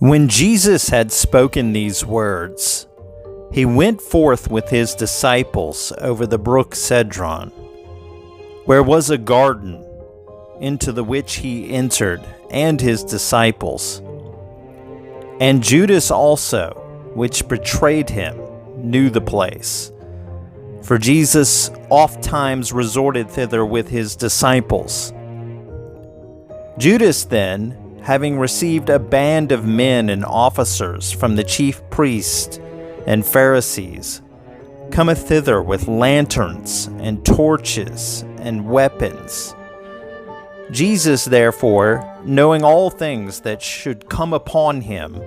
When Jesus had spoken these words, he went forth with his disciples over the brook Cedron, where was a garden, into the which he entered, and his disciples. And Judas also, which betrayed him, knew the place. For Jesus ofttimes resorted thither with his disciples. Judas then, having received a band of men and officers from the chief priests and Pharisees, cometh thither with lanterns and torches and weapons. Jesus therefore, knowing all things that should come upon him,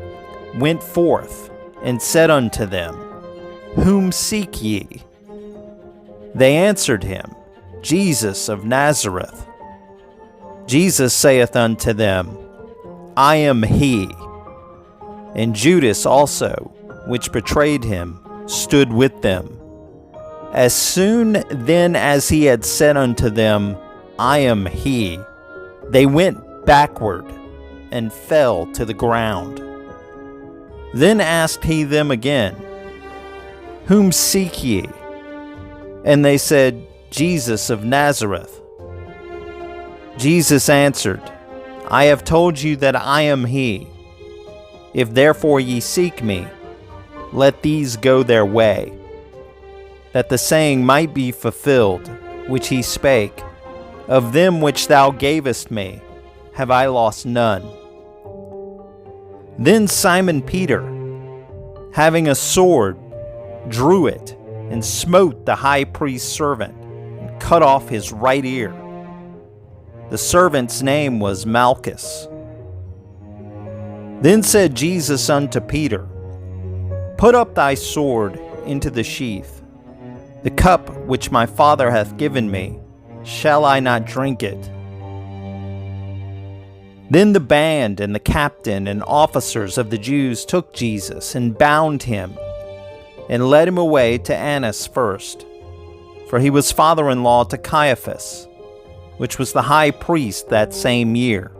went forth and said unto them, Whom seek ye? They answered him, Jesus of Nazareth. Jesus saith unto them, I am he. And Judas also, which betrayed him, stood with them. As soon then as he had said unto them, I am he, they went backward and fell to the ground. Then asked he them again, Whom seek ye? And they said, Jesus of Nazareth. Jesus answered, I have told you that I am he. If therefore ye seek me, let these go their way, that the saying might be fulfilled, which he spake, Of them which thou gavest me, have I lost none. Then Simon Peter, having a sword, drew it, and smote the high priest's servant, and cut off his right ear. The servant's name was Malchus. Then said Jesus unto Peter, Put up thy sword into the sheath. The cup which my Father hath given me, shall I not drink it? Then the band and the captain and officers of the Jews took Jesus and bound him, and led him away to Annas first, for he was father-in-law to Caiaphas, which was the high priest that same year.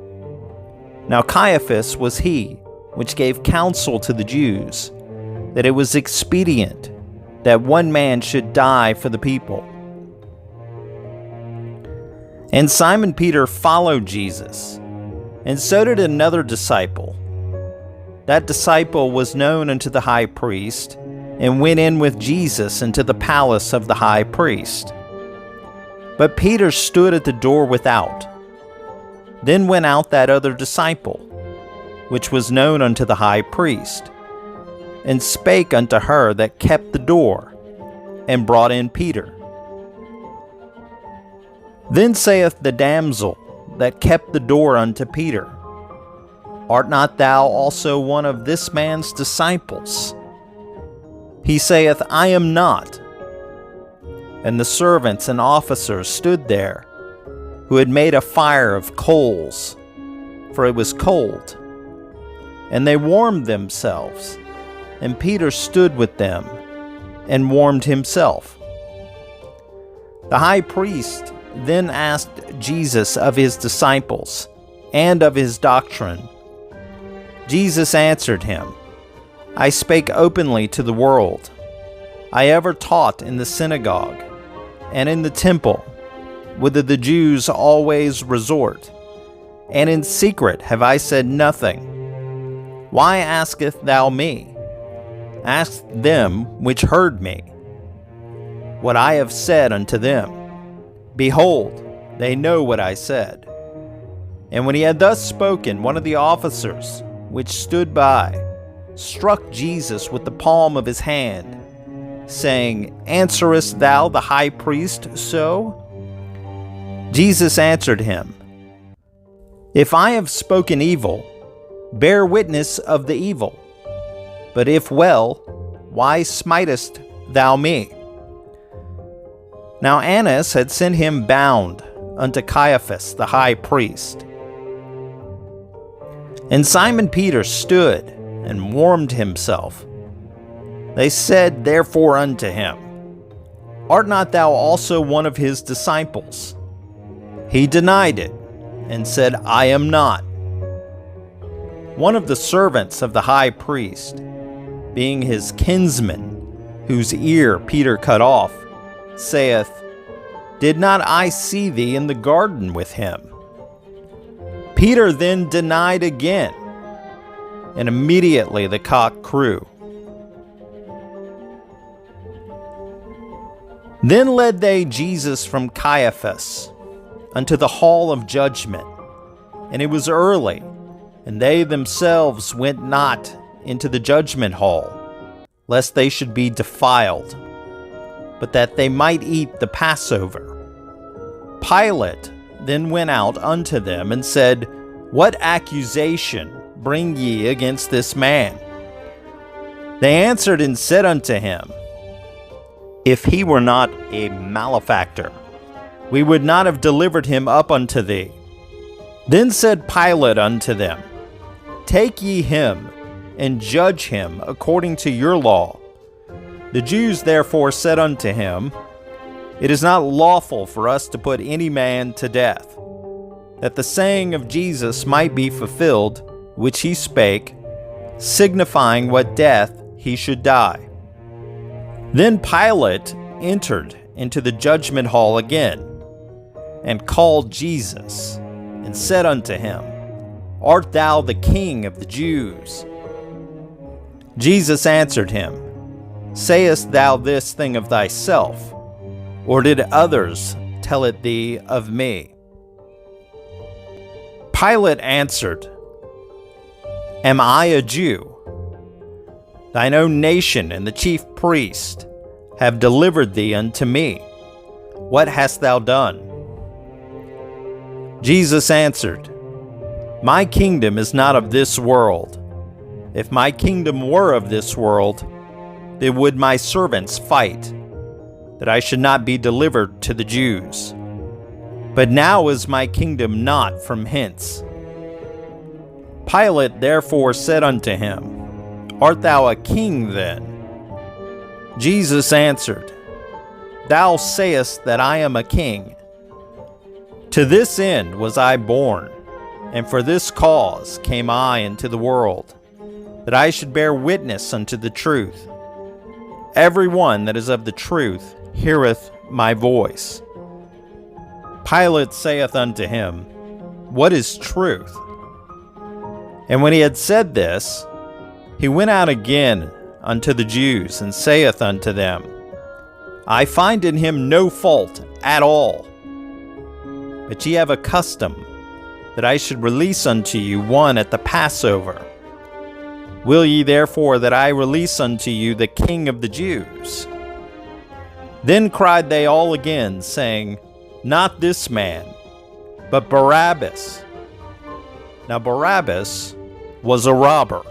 Now Caiaphas was he which gave counsel to the Jews, that it was expedient that one man should die for the people. And Simon Peter followed Jesus, and so did another disciple. That disciple was known unto the high priest, and went in with Jesus into the palace of the high priest. But Peter stood at the door without. Then went out that other disciple, which was known unto the high priest, and spake unto her that kept the door, and brought in Peter. Then saith the damsel that kept the door unto Peter, Art not thou also one of this man's disciples? He saith, I am not. And the servants and officers stood there, who had made a fire of coals, for it was cold. And they warmed themselves, and Peter stood with them, and warmed himself. The high priest then asked Jesus of his disciples, and of his doctrine. Jesus answered him, I spake openly to the world. I ever taught in the synagogue, and in the temple, whither the Jews always resort, and in secret have I said nothing. Why askest thou me? Ask them which heard me, what I have said unto them. Behold, they know what I said. And when he had thus spoken, one of the officers, which stood by, struck Jesus with the palm of his hand, saying, Answerest thou the high priest so? Jesus answered him, If I have spoken evil, bear witness of the evil. But if well, why smitest thou me? Now Annas had sent him bound unto Caiaphas the high priest. And Simon Peter stood and warmed himself. They said therefore unto him, Art not thou also one of his disciples? He denied it, and said, I am not. one of the servants of the high priest, being his kinsman, whose ear Peter cut off, saith, Did not I see thee in the garden with him? Peter then denied again, and immediately the cock crew. Then led they Jesus from Caiaphas unto the hall of judgment, and it was early, and they themselves went not into the judgment hall, lest they should be defiled, but that they might eat the Passover. Pilate then went out unto them and said, What accusation bring ye against this man? They answered and said unto him, If he were not a malefactor, we would not have delivered him up unto thee. Then said Pilate unto them, Take ye him, and judge him according to your law. The Jews therefore said unto him, It is not lawful for us to put any man to death, that the saying of Jesus might be fulfilled, which he spake, signifying what death he should die. Then Pilate entered into the judgment hall again, and called Jesus, and said unto him, Art thou the King of the Jews? Jesus answered him, Sayest thou this thing of thyself, or did others tell it thee of me? Pilate answered, Am I a Jew? Thine own nation and the chief priest have delivered thee unto me. What hast thou done? Jesus answered, My kingdom is not of this world. If my kingdom were of this world, then would my servants fight, that I should not be delivered to the Jews. But now is my kingdom not from hence. Pilate therefore said unto him, Art thou a king then? Jesus answered, Thou sayest that I am a king. To this end was I born, and for this cause came I into the world, that I should bear witness unto the truth. Every one that is of the truth heareth my voice. Pilate saith unto him, What is truth? And when he had said this, he went out again unto the Jews, and saith unto them, I find in him no fault at all. But ye have a custom that I should release unto you one at the Passover. Will ye therefore that I release unto you the King of the Jews? Then cried they all again, saying, Not this man, but Barabbas. Now Barabbas was a robber.